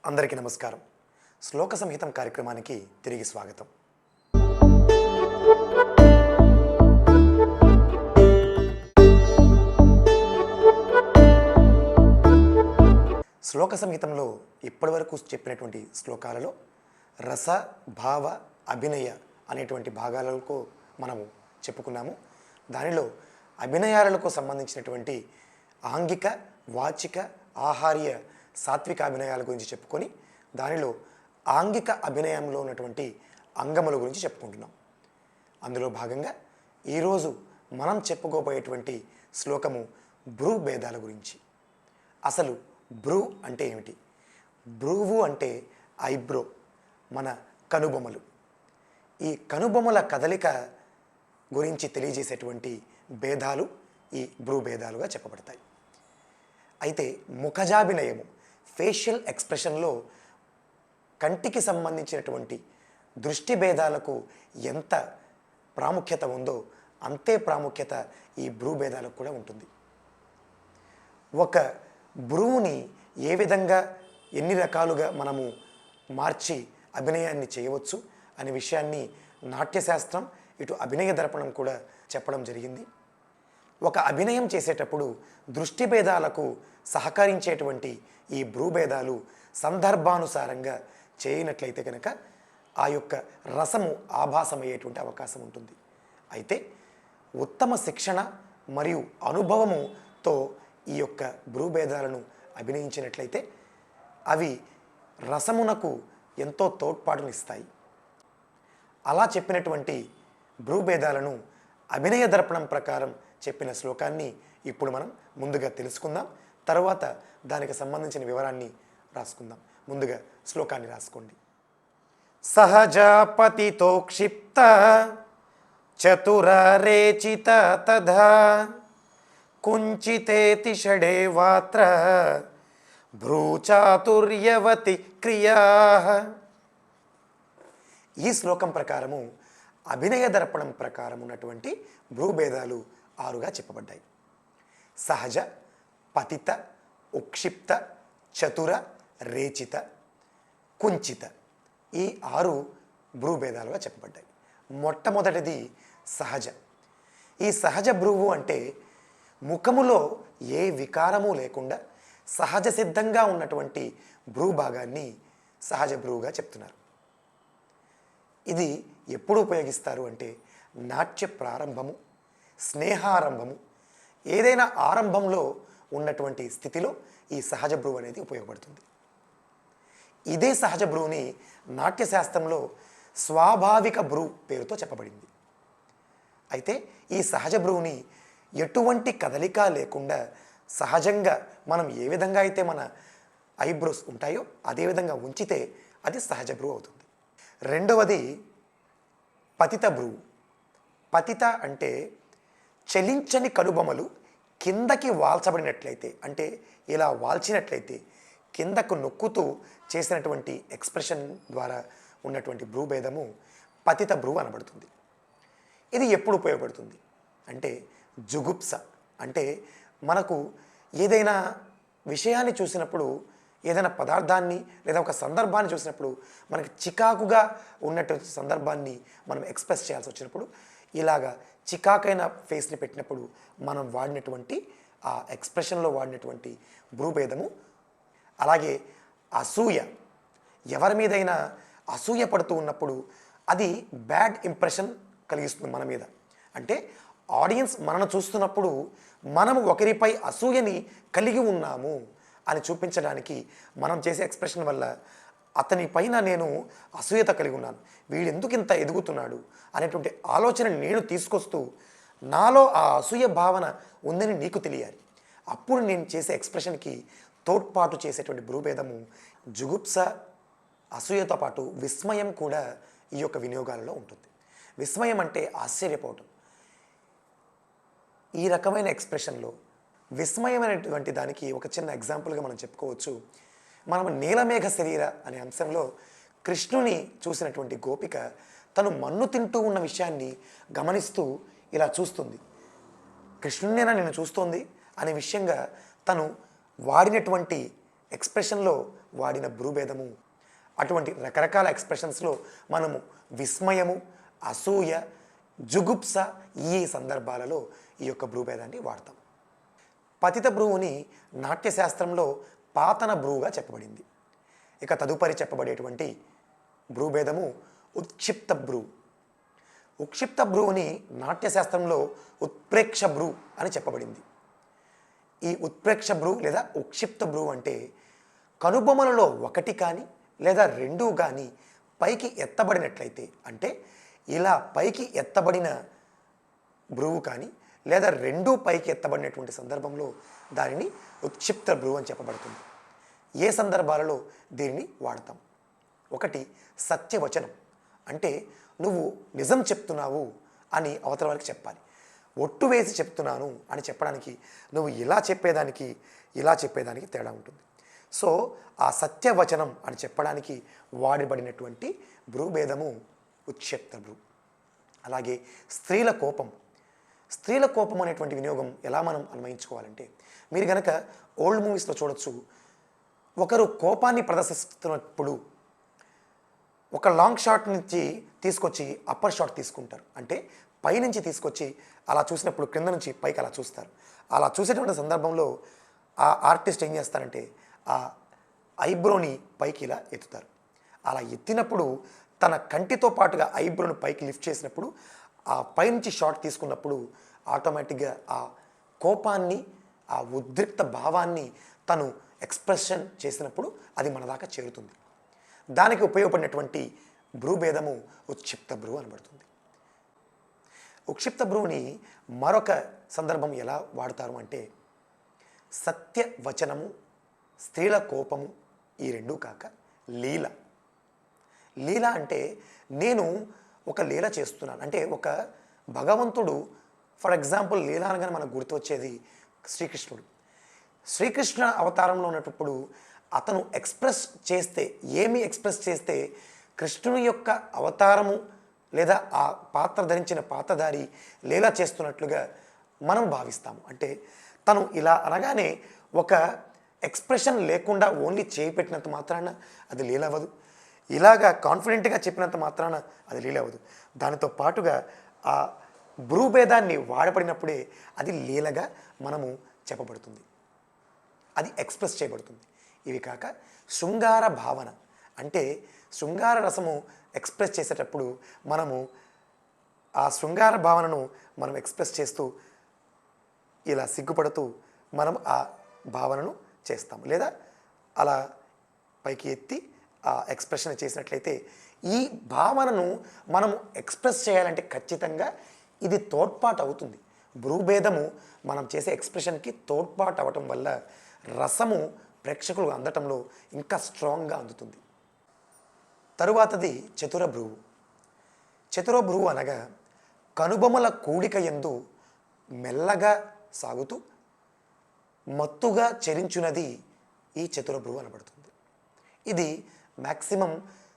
అందరికీ నమస్కారం. శ్లోక సంహితం కార్యక్రమానికి తిరిగి స్వాగతం. శ్లోక సంహితంలో ఇప్పటివరకు చెప్పినటువంటి శ్లోకాలలో రస, భావ, అభినయ అనేటువంటి భాగాలకు మనము చెప్పుకున్నాము. దానిలో అభినయాలకు సంబంధించినటువంటి ఆంగిక, వాచిక, ఆహార్య, సాత్విక అభినయాల గురించి చెప్పుకొని దానిలో ఆంగిక అభినయంలో ఉన్నటువంటి అంగముల గురించి చెప్పుకుంటున్నాం. అందులో భాగంగా ఈరోజు మనం చెప్పుకోబోయేటువంటి శ్లోకము భ్రూ భేదాల గురించి. అసలు భ్రూ అంటే ఏమిటి? భ్రువు అంటే ఐబ్రో, మన కనుబొమలు. ఈ కనుబొమల కదలిక గురించి తెలియజేసేటువంటి భేదాలు ఈ భ్రూ భేదాలుగా చెప్పబడతాయి. అయితే ముఖజాభినయము, ఫేషియల్ ఎక్స్ప్రెషన్లో కంటికి సంబంధించినటువంటి దృష్టి భేదాలకు ఎంత ప్రాముఖ్యత ఉందో అంతే ప్రాముఖ్యత ఈ భ్రూ భేదాలకు కూడా ఉంటుంది. ఒక భ్రువుని ఏ విధంగా ఎన్ని రకాలుగా మనము మార్చి అభినయాన్ని చేయవచ్చు అనే విషయాన్ని నాట్యశాస్త్రం, ఇటు అభినయ దర్పణం కూడా చెప్పడం జరిగింది. ఒక అభినయం చేసేటప్పుడు దృష్టి భేదాలకు సహకరించేటువంటి ఈ భ్రూభేదాలు సందర్భానుసారంగా చేయనట్లయితే కనుక ఆ యొక్క రసము ఆభాసమయ్యేటువంటి అవకాశం ఉంటుంది. అయితే ఉత్తమ శిక్షణ మరియు అనుభవముతో ఈ యొక్క భ్రూభేదాలను అభినయించినట్లయితే అవి రసమునకు ఎంతో తోడ్పాటునిస్తాయి. అలా చెప్పినటువంటి భ్రూభేదాలను అభినయ దర్పణం ప్రకారం చెప్పిన శ్లోకాన్ని ఇప్పుడు మనం ముందుగా తెలుసుకుందాం. తర్వాత దానికి సంబంధించిన వివరాన్ని రాసుకుందాం. ముందుగా శ్లోకాన్ని రాసుకోండి. సహజాపతితో క్షిప్త చతురరేచిత తథా కుంచితేతి షడే వాత్ర భ్రూచాతుర్యవతి క్రియా. ఈ శ్లోకం ప్రకారము అభినయ దర్పణం ప్రకారం ఉన్నటువంటి భ్రూభేదాలు 6గా చెప్పబడ్డాయి. సహజ, పతిత, ఉక్షిప్త, చతుర, రేచిత, కుంచిత, ఈ 6 భ్రూభేదాలుగా చెప్పబడ్డాయి. మొట్టమొదటిది సహజ. ఈ సహజ భ్రువు అంటే ముఖములో ఏ వికారము లేకుండా సహజ సిద్ధంగా ఉన్నటువంటి భ్రూభాగాన్ని సహజ భ్రువుగా చెప్తున్నారు. ఇది ఎప్పుడు ఉపయోగిస్తారు అంటే నాట్య ప్రారంభము, స్నేహారంభము, ఏదైనా ఆరంభంలో ఉన్నటువంటి స్థితిలో ఈ సహజ భ్రువు అనేది ఉపయోగపడుతుంది. ఇదే సహజ భ్రువుని నాట్యశాస్త్రంలో స్వాభావిక భ్రువు పేరుతో చెప్పబడింది. అయితే ఈ సహజ భ్రువుని ఎటువంటి కదలిక లేకుండా సహజంగా మనం ఏ విధంగా అయితే మన ఐబ్రోస్ ఉంటాయో అదేవిధంగా ఉంచితే అది సహజ భ్రువు అవుతుంది. రెండవది పతిత భ్రువు. పతిత అంటే చలించని కనుబొమలు కిందకి వాల్చబడినట్లయితే, అంటే ఇలా వాల్చినట్లయితే కిందకు నొక్కుతూ చేసినటువంటి ఎక్స్ప్రెషన్ ద్వారా ఉన్నటువంటి భ్రూభేదము పతిత భ్రువు అనబడుతుంది. ఇది ఎప్పుడు ఉపయోగపడుతుంది అంటే జుగుప్స, అంటే మనకు ఏదైనా విషయాన్ని చూసినప్పుడు, ఏదైనా పదార్థాన్ని లేదా ఒక సందర్భాన్ని చూసినప్పుడు మనకి చికాకుగా ఉన్నటువంటి సందర్భాన్ని మనం ఎక్స్ప్రెస్ చేయాల్సి వచ్చినప్పుడు ఇలాగా చికాకైన ఫేస్ని పెట్టినప్పుడు మనం వాడినటువంటి ఆ ఎక్స్ప్రెషన్లో వాడినటువంటి భ్రూభేదము. అలాగే అసూయ, ఎవరి మీదైనా అసూయ పడుతూ ఉన్నప్పుడు అది బ్యాడ్ ఇంప్రెషన్ కలిగిస్తుంది మన మీద. అంటే ఆడియన్స్ మనను చూస్తున్నప్పుడు మనము ఒకరిపై అసూయని కలిగి ఉన్నాము అని చూపించడానికి మనం చేసే ఎక్స్ప్రెషన్ వల్ల అతని పైన నేను అసూయత కలిగి ఉన్నాను, వీడెందుకు ఇంత ఎదుగుతున్నాడు అనేటువంటి ఆలోచన నేను తీసుకొస్తూ నాలో ఆ అసూయ భావన ఉందని నీకు తెలియాలి. అప్పుడు నేను చేసే ఎక్స్ప్రెషన్కి తోడ్పాటు చేసేటువంటి భ్రూభేదము జుగుప్స, అసూయతో పాటు విస్మయం కూడా ఈ యొక్క వినియోగాలలో ఉంటుంది. విస్మయం అంటే ఆశ్చర్యపోవటం. ఈ రకమైన ఎక్స్ప్రెషన్లో విస్మయమైనటువంటి దానికి ఒక చిన్న ఎగ్జాంపుల్గా మనం చెప్పుకోవచ్చు. మనం నీలమేఘ శరీర అనే అంశంలో కృష్ణుని చూసినటువంటి గోపిక తను మన్ను తింటూ ఉన్న విషయాన్ని గమనిస్తూ ఇలా చూస్తుంది. కృష్ణునేనా నేను చూస్తోంది అనే విషయంగా తను వాడినటువంటి ఎక్స్ప్రెషన్లో వాడిన భ్రూభేదము. అటువంటి రకరకాల ఎక్స్ప్రెషన్స్లో మనము విస్మయము, అసూయ, జుగుప్స ఈ సందర్భాలలో ఈ యొక్క భ్రూభేదాన్ని వాడతాం. పతిత భ్రువుని నాట్యశాస్త్రంలో పాతన భ్రువుగా చెప్పబడింది. ఇక తదుపరి చెప్పబడేటువంటి భ్రూభేదము ఉత్క్షిప్త భ్రువు. ఉక్షిప్త భ్రువుని నాట్యశాస్త్రంలో ఉత్ప్రేక్ష భ్రు అని చెప్పబడింది. ఈ ఉత్ప్రేక్ష భ్రు లేదా ఉక్షిప్త భ్రు అంటే కనుబొమలలో ఒకటి కానీ లేదా రెండు కానీ పైకి ఎత్తబడినట్లయితే, అంటే ఇలా పైకి ఎత్తబడిన భ్రువు కానీ లేదా రెండూ పైకి ఎత్తబడినటువంటి సందర్భంలో దానిని ఉత్క్షిప్త భ్రువు అని చెప్పబడుతుంది. ఏ సందర్భాలలో దీనిని వాడతాం? ఒకటి, సత్యవచనం, అంటే నువ్వు నిజం చెప్తున్నావు అని అవతల వాళ్ళకి చెప్పాలి. ఒట్టు వేసి చెప్తున్నాను అని చెప్పడానికి నువ్వు ఇలా చెప్పేదానికి తేడా ఉంటుంది. సో ఆ సత్యవచనం అని చెప్పడానికి వాడబడినటువంటి భ్రూభేదము ఉత్క్షిప్త భ్రు. అలాగే స్త్రీల కోపం. స్త్రీల కోపం అనేటువంటి వినియోగం ఎలా మనం అన్వయించుకోవాలంటే, మీరు కనుక ఓల్డ్ మూవీస్లో చూడొచ్చు, ఒకరు కోపాన్ని ప్రదర్శిస్తున్నప్పుడు ఒక లాంగ్ షాట్ నుంచి తీసుకొచ్చి అప్పర్ షాట్ తీసుకుంటారు. అంటే పైనుంచి తీసుకొచ్చి అలా చూసినప్పుడు క్రింద నుంచి పైకి అలా చూస్తారు. అలా చూసేటువంటి సందర్భంలో ఆ ఆర్టిస్ట్ ఏం చేస్తారంటే ఆ ఐబ్రోని పైకి ఇలా ఎత్తుతారు. అలా ఎత్తినప్పుడు తన కంటితో పాటుగా ఐబ్రోని పైకి లిఫ్ట్ చేసినప్పుడు ఆ పైనుంచి షాట్ తీసుకున్నప్పుడు ఆటోమేటిక్గా ఆ కోపాన్ని, ఆ ఉద్రిక్త భావాన్ని తను ఎక్స్ప్రెషన్ చేసినప్పుడు అది మన దాకా చేరుతుంది. దానికి ఉపయోగపడినటువంటి భ్రూభేదము ఉత్క్షిప్త భ్రువు అనబడుతుంది. ఉక్షిప్త భ్రువుని మరొక సందర్భం ఎలా వాడతారు అంటే, సత్యవచనము, స్త్రీల కోపము ఈ రెండూ కాక లీల. లీల అంటే నేను ఒక లీల చేస్తున్నాను అంటే, ఒక భగవంతుడు, ఫర్ ఎగ్జాంపుల్ లీల అనగానే మనకు గుర్తు వచ్చేది శ్రీకృష్ణుడు. శ్రీకృష్ణ అవతారంలో ఉన్నప్పుడు అతను ఏమి ఎక్స్ప్రెస్ చేస్తే కృష్ణుని యొక్క అవతారము లేదా ఆ పాత్ర ధరించిన పాత్రధారి లీల చేస్తున్నట్లుగా మనం భావిస్తాము. అంటే తను ఇలా అనగానే ఒక ఎక్స్ప్రెషన్ లేకుండా ఓన్లీ చేయి పెట్టినంత మాత్రాన అది లీల అవ్వదు. ఇలాగా కాన్ఫిడెంట్గా చెప్పినంత మాత్రాన అది లీల అవ్వదు. దానితో పాటుగా ఆ భ్రూభేదాన్ని వాడబడినప్పుడే అది లీలగా మనము చెప్పబడుతుంది, అది ఎక్స్ప్రెస్ చేయబడుతుంది. ఇవి కాక శృంగార భావన, అంటే శృంగార రసము ఎక్స్ప్రెస్ చేసేటప్పుడు మనము ఆ శృంగార భావనను మనం ఎక్స్ప్రెస్ చేస్తూ ఇలా సిగ్గుపడుతూ మనం ఆ భావనను చేస్తాము, లేదా అలా పైకి ఎత్తి ఆ ఎక్స్ప్రెషన్ చేసినట్లయితే ఈ భావనను మనము ఎక్స్ప్రెస్ చేయాలంటే ఖచ్చితంగా ఇది తోడ్పాటు అవుతుంది. భ్రూభేదము మనం చేసే ఎక్స్ప్రెషన్కి తోడ్పాటు అవ్వటం వల్ల రసము ప్రేక్షకులకు అందటంలో ఇంకా స్ట్రాంగ్గా అందుతుంది. తరువాతది చతుర భ్రువు. చతుర భ్రువు అనగా కనుబొమల కూడిక యందు మెల్లగా సాగుతూ మత్తుగా చరించున్నది ఈ చతుర భ్రువు అనబడుతుంది. ఇది మ్యాక్సిమం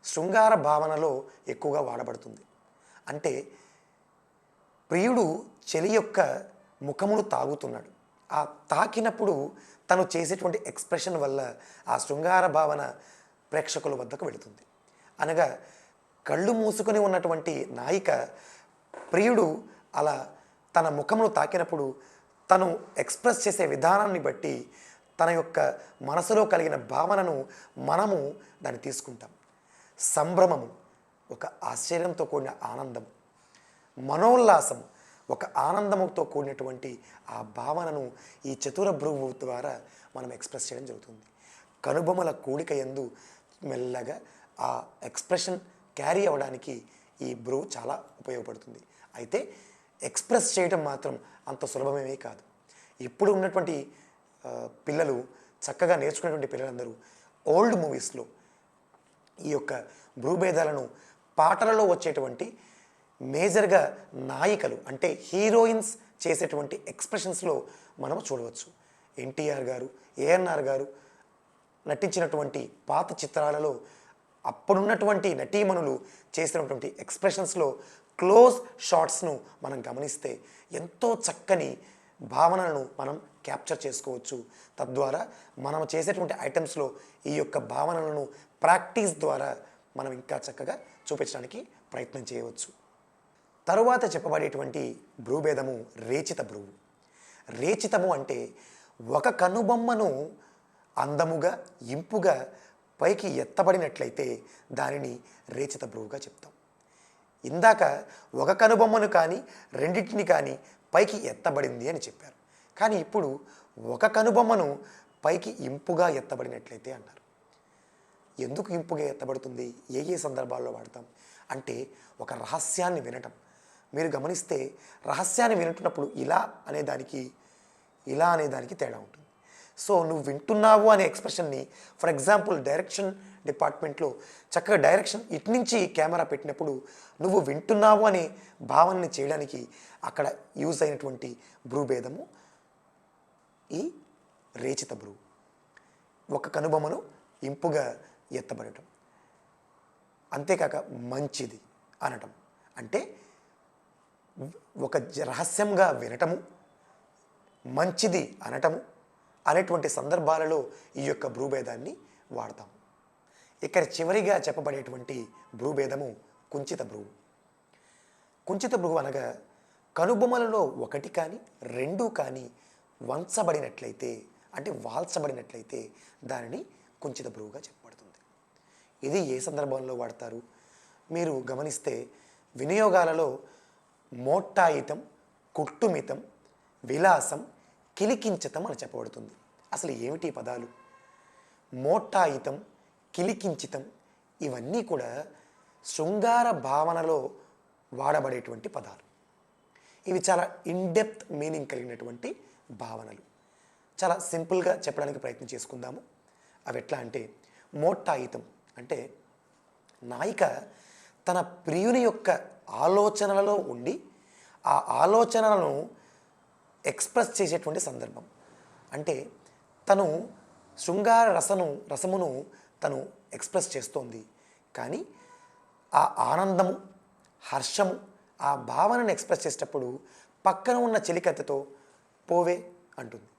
శృంగార భావనలో ఎక్కువగా వాడబడుతుంది. అంటే ప్రియుడు చెలి యొక్క ముఖమును తాగుతున్నాడు, ఆ తాకినప్పుడు తను చేసేటువంటి ఎక్స్ప్రెషన్ వల్ల ఆ శృంగార భావన ప్రేక్షకుల వద్దకు వెళుతుంది. అనగా కళ్ళు మూసుకొని ఉన్నటువంటి నాయిక ప్రియుడు అలా తన ముఖమును తాకినప్పుడు తను ఎక్స్ప్రెస్ చేసే విధానాన్ని బట్టి తన యొక్క మనసులో కలిగిన భావనను మనము దాన్ని తీసుకుంటాం. సంభ్రమము, ఒక ఆశ్చర్యంతో కూడిన ఆనందం, మనోల్లాసం, ఒక ఆనందముతో కూడినటువంటి ఆ భావనను ఈ చతుర భ్రువు ద్వారా మనం ఎక్స్ప్రెస్ చేయడం జరుగుతుంది. కనుబొమల కూడిక యందు మెల్లగా ఆ ఎక్స్ప్రెషన్ క్యారీ అవ్వడానికి ఈ భ్రువు చాలా ఉపయోగపడుతుంది. అయితే ఎక్స్ప్రెస్ చేయడం మాత్రం అంత సులభమేమీ కాదు. ఇప్పుడు ఉన్నటువంటి పిల్లలు, చక్కగా నేర్చుకునేటువంటి పిల్లలందరూ ఓల్డ్ మూవీస్లో ఈ యొక్క భ్రూభేదాలను పాటలలో వచ్చేటువంటి మేజర్గా నాయికలు అంటే హీరోయిన్స్ చేసేటువంటి ఎక్స్ప్రెషన్స్లో మనం చూడవచ్చు. ఎన్టీఆర్ గారు, ఏఎన్ఆర్ గారు నటించినటువంటి పాత చిత్రాలలో అప్పుడున్నటువంటి నటీమణులు చేసినటువంటి ఎక్స్ప్రెషన్స్లో క్లోజ్ షాట్స్ను మనం గమనిస్తే ఎంతో చక్కని భావనలను మనం క్యాప్చర్ చేసుకోవచ్చు. తద్వారా మనం చేసేటువంటి ఐటమ్స్లో ఈ యొక్క భావనలను ప్రాక్టీస్ ద్వారా మనం ఇంకా చక్కగా చూపించడానికి ప్రయత్నం చేయవచ్చు. తరువాత చెప్పబడేటువంటి భ్రూభేదము రేచిత భ్రువు. రేచితము అంటే ఒక కనుబొమ్మను అందముగా ఇంపుగా పైకి ఎత్తబడినట్లయితే దానిని రేచిత భ్రువుగా చెప్తాం. ఇందాక ఒక కనుబొమ్మను కానీ రెండింటిని కానీ పైకి ఎత్తబడింది అని చెప్పారు. కానీ ఇప్పుడు ఒక కనుబొమ్మను పైకి ఇంపుగా ఎత్తబడినట్లయితే అన్నారు. ఎందుకు ఇంపుగా ఎత్తబడుతుంది? ఏ ఏ సందర్భాల్లో వాడతాం అంటే ఒక రహస్యాన్ని వినటం. మీరు గమనిస్తే రహస్యాన్ని వింటున్నప్పుడు ఇలా అనేదానికి తేడా ఉంటుంది. సో నువ్వు వింటున్నావు అనే ఎక్స్ప్రెషన్ని ఫర్ ఎగ్జాంపుల్ డైరెక్షన్ డిపార్ట్మెంట్లో చక్కగా డైరెక్షన్ ఇటు నుంచి కెమెరా పెట్టినప్పుడు నువ్వు వింటున్నావు అనే భావనని చేయడానికి అక్కడ యూజ్ అయినటువంటి భ్రూభేదము ఈ రేచిత భ్రువు. ఒక కనుబొమ్మను ఇంపుగా ఎత్తబడటం. అంతేకాక మంచిది అనటం అంటే ఒక రహస్యంగా వినటము, మంచిది అనటము అనేటువంటి సందర్భాలలో ఈ యొక్క భ్రూభేదాన్ని వాడతాము. ఇక్కడ చివరిగా చెప్పబడేటువంటి భ్రూభేదము కుంచిత భ్రువు. కుంచిత భ్రువు అనగా కనుబొమ్మలలో ఒకటి కానీ రెండు కానీ వంచబడినట్లయితే అంటే వాల్చబడినట్లయితే దానిని కుంచిత భ్రువుగా చెప్పబడుతుంది. ఇది ఏ సందర్భంలో వాడతారు? మీరు గమనిస్తే వినియోగాలలో మోట్టాయితం, కుట్టుమితం, విలాసం, కిలికించతం అని చెప్పబడుతుంది. అసలు ఏమిటి పదాలు? మోట్టాయితం, కిలికించితం ఇవన్నీ కూడా శృంగార భావనలో వాడబడేటువంటి పదాలు. ఇవి చాలా ఇన్డెప్త్ మీనింగ్ కలిగినటువంటి భావనలు. చాలా సింపుల్గా చెప్పడానికి ప్రయత్నం చేసుకుందాము. అవి ఎట్లా అంటే మోట్టాయితం అంటే నాయిక తన ప్రియుని యొక్క ఆలోచనలలో ఉండి ఆ ఆలోచనలను ఎక్స్ప్రెస్ చేసేటువంటి సందర్భం. అంటే తను శృంగార రసమును తను ఎక్స్ప్రెస్ చేస్తోంది. కానీ ఆ ఆనందము, హర్షము, ఆ భావనను ఎక్స్ప్రెస్ చేసేటప్పుడు పక్కన ఉన్న చెలికత్తెతో పోవే అంటుంది.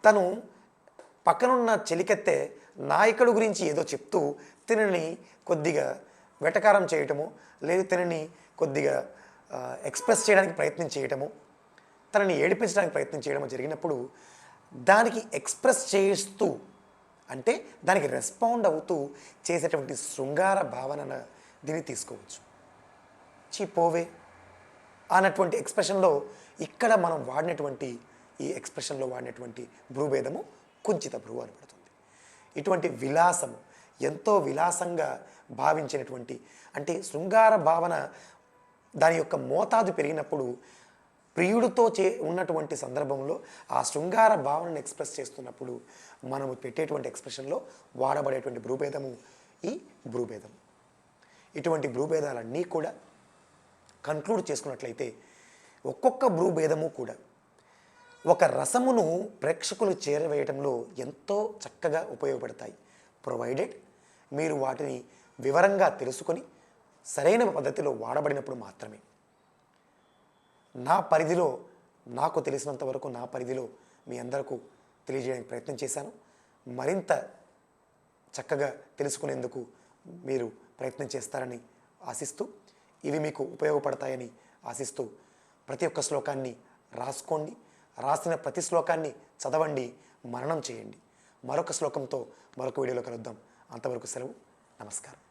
తను పక్కనున్న చెలికత్తె నాయకుడు గురించి ఏదో చెప్తూ తినని కొద్దిగా వెటకారం చేయటము, లేదు తినని కొద్దిగా ఎక్స్ప్రెస్ చేయడానికి ప్రయత్నం చేయటము, తనని ఏడిపించడానికి ప్రయత్నం చేయడము జరిగినప్పుడు దానికి ఎక్స్ప్రెస్ చేస్తూ అంటే దానికి రెస్పాండ్ అవుతూ చేసేటువంటి శృంగార భావన దీన్ని తీసుకోవచ్చు. పోవే అన్నటువంటి ఎక్స్ప్రెషన్లో ఇక్కడ మనం వాడినటువంటి ఈ ఎక్స్ప్రెషన్లో వాడినటువంటి భ్రూభేదము కుంచిత భ్రువు అనబడుతుంది. ఇటువంటి విలాసము ఎంతో విలాసంగా భావించినటువంటి అంటే శృంగార భావన దాని యొక్క మోతాదు పెరిగినప్పుడు ప్రియుడితో ఉన్నటువంటి సందర్భంలో ఆ శృంగార భావనను ఎక్స్ప్రెస్ చేస్తున్నప్పుడు మనము పెట్టేటువంటి ఎక్స్ప్రెషన్లో వాడబడేటువంటి భ్రూభేదము ఈ భ్రూభేదం. ఇటువంటి భ్రూభేదాలన్నీ కూడా కన్క్లూడ్ చేసుకున్నట్లయితే ఒక్కొక్క భ్రూభేదము కూడా ఒక రసమును ప్రేక్షకులు చేరవేయడంలో ఎంతో చక్కగా ఉపయోగపడతాయి. ప్రొవైడెడ్ మీరు వాటిని వివరంగా తెలుసుకొని సరైన పద్ధతిలో వాడబడినప్పుడు మాత్రమే. నా పరిధిలో నాకు తెలిసినంత వరకు నా పరిధిలో మీ అందరికీ తెలియజేయడానికి ప్రయత్నం చేశాను. మరింత చక్కగా తెలుసుకునేందుకు మీరు ప్రయత్నం చేస్తారని ఆశిస్తూ ఇవి మీకు ఉపయోగపడతాయని ఆశిస్తూ ప్రతి ఒక్క శ్లోకాన్ని రాసుకోండి. రాసిన ప్రతి శ్లోకాన్ని చదవండి, మననం చేయండి. మరొక శ్లోకంతో మరొక వీడియోలో కలుద్దాం. అంతవరకు సెలవు. నమస్కారం.